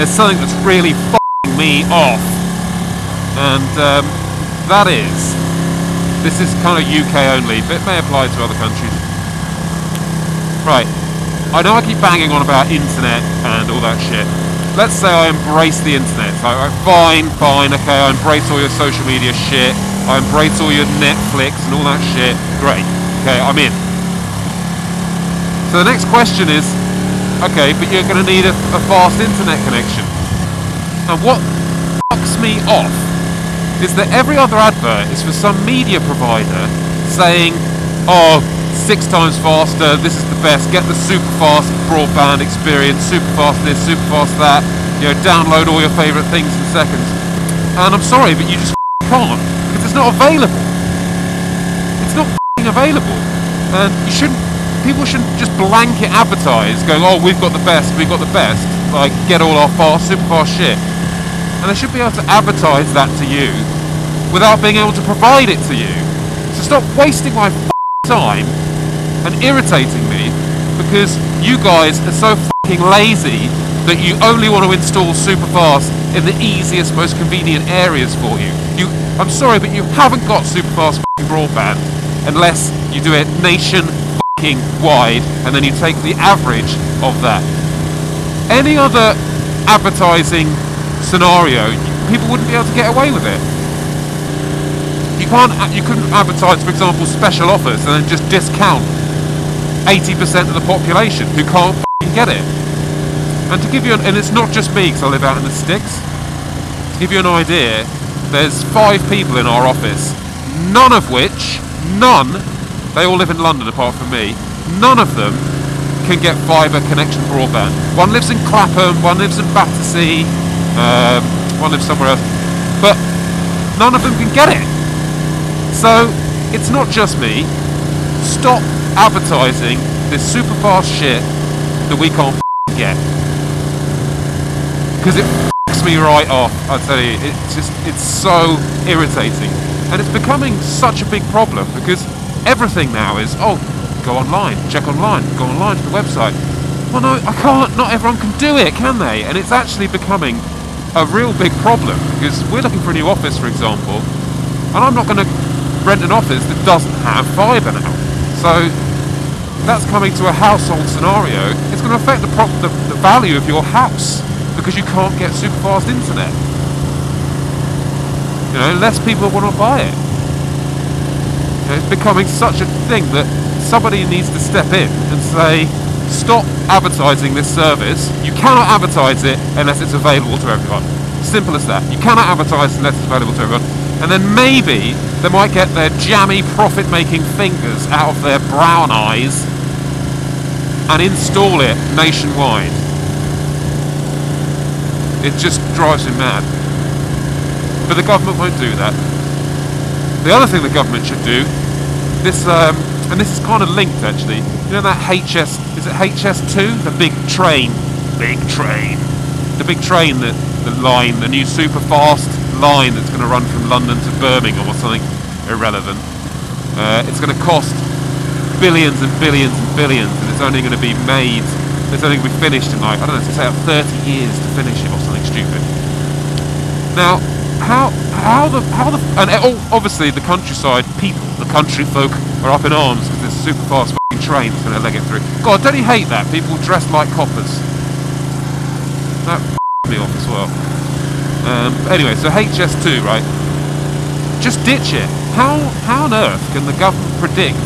something that's really f***ing me off, and that is, this is kind of UK only, but it may apply to other countries. Right, I know I keep banging on about internet and all that shit. Let's say I embrace the internet. So, fine, okay, I embrace all your social media shit, I embrace all your Netflix and all that shit, great, okay, I'm in. So the next question is, okay, but you're going to need a fast internet connection. And what fucks me off is that every other advert is for some media provider saying, oh, 6 times faster, this is the best, get the super fast broadband experience, super fast this, super fast that, you know, download all your favourite things in seconds. And I'm sorry, but you just can't, because it's not available. It's not available. And people shouldn't just blanket advertise, going, oh, we've got the best, like, get all our fast, super fast shit. And they should be able to advertise that to you without being able to provide it to you. So stop wasting my time and irritating me because you guys are so fucking lazy that you only want to install super fast in the easiest, most convenient areas for you. I'm sorry, but you haven't got super fast fucking broadband unless you do it nation fucking wide and then you take the average of that. Any other advertising scenario, people wouldn't be able to get away with it. You couldn't advertise, for example, special offers and then just discount 80% of the population who can't f***ing get it. And to give you and it's not just me because I live out in the sticks. To give you an idea, there's 5 people in our office, they all live in London apart from me, none of them can get fibre connection broadband. One lives in Clapham, one lives in Battersea, one lives somewhere else, but none of them can get it. So, it's not just me. Stop advertising this super fast shit that we can't get. Because it f***s me right off, I tell you. It's so irritating. And it's becoming such a big problem because everything now is, oh, go online, check online, go online to the website. Well, no, I can't. Not everyone can do it, can they? And it's actually becoming a real big problem because we're looking for a new office, for example, and I'm not going to rent an office that doesn't have fibre now. So that's coming to a household scenario. It's going to affect the value of your house because you can't get super fast internet. You know, less people want to buy it. You know, it's becoming such a thing that somebody needs to step in and say, stop advertising this service. You cannot advertise it unless it's available to everyone. Simple as that. You cannot advertise unless it's available to everyone. And then maybe they might get their jammy profit-making fingers out of their brown eyes and install it nationwide. It just drives me mad. But the government won't do that. The other thing the government should do, and this is kind of linked actually, you know that is it HS2? The big train, the new super fast line that's going to run from London to Birmingham or something irrelevant. It's going to cost billions and billions and billions, and it's only going to be finished in like, I don't know, it's going to take 30 years to finish it or something stupid. Now, obviously the countryside people, the country folk are up in arms because this super fast fucking train is going to leg it through. God, don't you hate that? People dressed like coppers. That f***ed me off as well. Anyway, so HS2, right? Just ditch it. How on earth can the government predict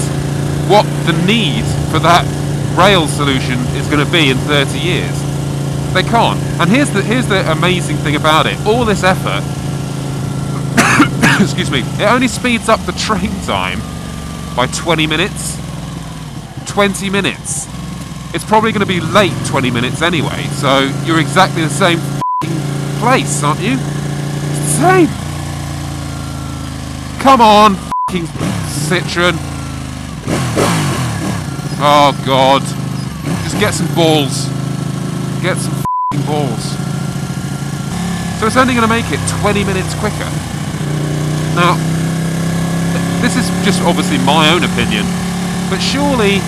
what the need for that rail solution is going to be in 30 years? They can't. And here's the amazing thing about it. All this effort, excuse me, it only speeds up the train time by 20 minutes. 20 minutes. It's probably going to be late 20 minutes anyway, so you're exactly the same place, aren't you? It's the same. Come on, f***ing Citroen. Oh God. Just get some balls. Get some f***ing balls. So it's only going to make it 20 minutes quicker. Now, this is just obviously my own opinion, but surely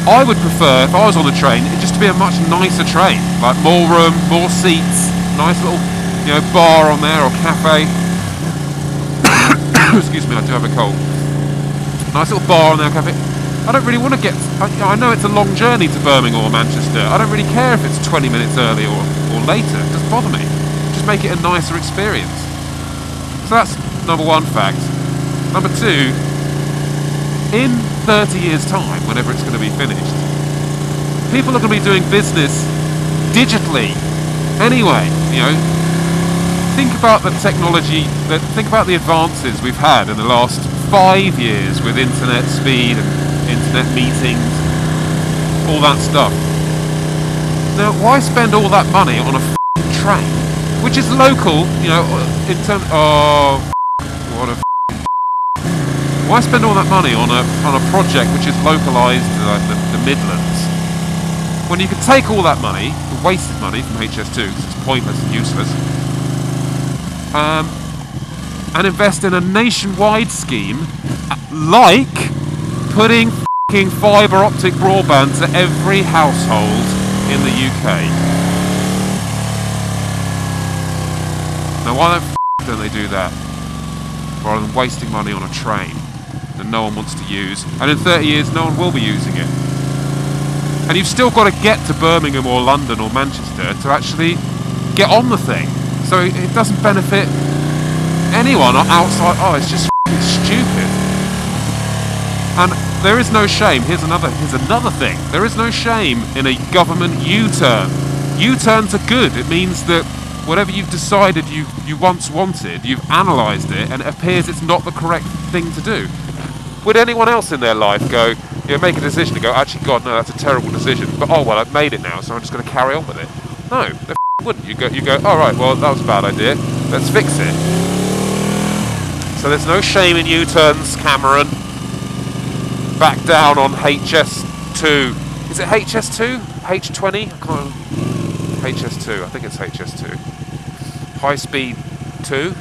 I would prefer, if I was on the train, it just to be a much nicer train, like more room, more seats, nice little, bar on there or cafe. Excuse me, I do have a cold. Nice little bar on there, cafe. I don't really want to get. I know it's a long journey to Birmingham or Manchester. I don't really care if it's 20 minutes early or later. It doesn't bother me. Just make it a nicer experience. So that's number one fact. Number two. In 30 years' time, whenever it's going to be finished, people are going to be doing business digitally. Anyway, think about the technology, think about the advances we've had in the last 5 years with internet speed and internet meetings, all that stuff. Now, why spend all that money on a f***ing train, which is local, in terms what a why spend all that money on a project which is localised to the Midlands, when you could take all that money, the wasted money from HS2, because it's pointless and useless, and invest in a nationwide scheme like putting f***ing fibre optic broadband to every household in the UK. Now why don't they do that, rather than wasting money on a train that no one wants to use, and in 30 years no one will be using it? And you've still got to get to Birmingham or London or Manchester to actually get on the thing, so it doesn't benefit anyone outside. Oh, it's just stupid. And there is no shame. Here's another thing. There is no shame in a government U-turn. U-turns are good. It means that whatever you've decided you once wanted, you've analysed it, and it appears it's not the correct thing to do. Would anyone else in their life go, make a decision and go, actually, God, no, that's a terrible decision, but oh well, I've made it now, so I'm just going to carry on with it? No, they wouldn't. You go, all right, well, that was a bad idea. Let's fix it. So there's no shame in U-turns, Cameron. Back down on HS2. Is it HS2? H20? I can't. HS2. I think it's HS2. High speed 2?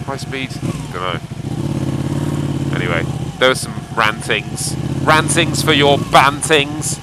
High speed? Don't know. Anyway, there were some rantings. Rantings for your bantings.